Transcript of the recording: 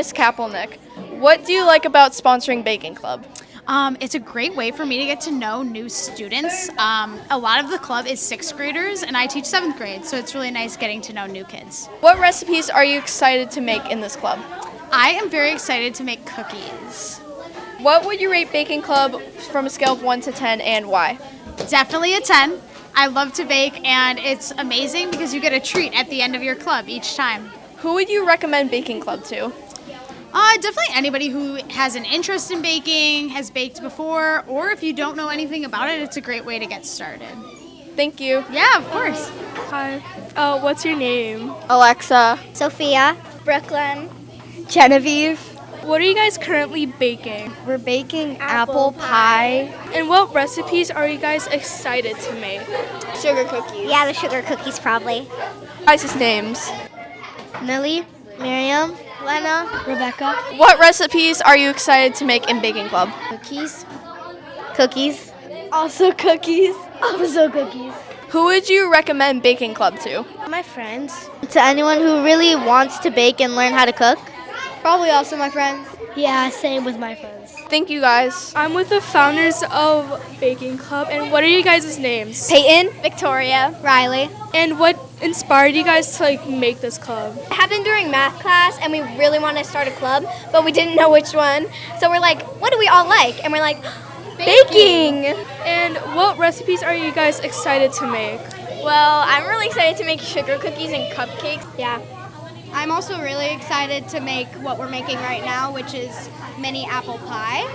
Miss Kaplnick. What do you like about sponsoring Baking Club? It's a great way for me to get to know new students. A lot of the club is sixth graders, and I teach seventh grade, so it's really nice getting to know new kids. What recipes are you excited to make in this club? I am very excited to make cookies. What would you rate Baking Club from a scale of 1 to 10 and why? Definitely a 10. I love to bake, and it's amazing because you get a treat at the end of your club each time. Who would you recommend Baking Club to? Definitely anybody who has an interest in baking, has baked before, or if you don't know anything about it, it's a great way to get started. Thank you. Yeah, of course. Hi. What's your name? Alexa. Sophia, Brooklyn, Genevieve. What are you guys currently baking? we're baking apple pie, And what recipes are you guys excited to make? Sugar cookies. Yeah, the sugar cookies probably. Guys' names. Nelly, Miriam, Lena, Rebecca, What recipes are you excited to make in Baking Club? cookies, cookies, Also cookies. also cookies. Who would you recommend Baking Club to? My friends. To anyone who really wants to bake and learn how to cook. Probably also my friends. Yeah, same with my friends. Thank you guys. I'm with the founders of Baking Club, and what are you guys' names? Peyton, Victoria, Riley. And what inspired you guys to make this club? It happened during math class, and we really wanted to start a club, but we didn't know which one. So we're like, what do we all like? And we're like, baking. And what recipes are you guys excited to make? Well, I'm really excited to make sugar cookies and cupcakes. Yeah. I'm also really excited to make what we're making right now, which is mini apple pie.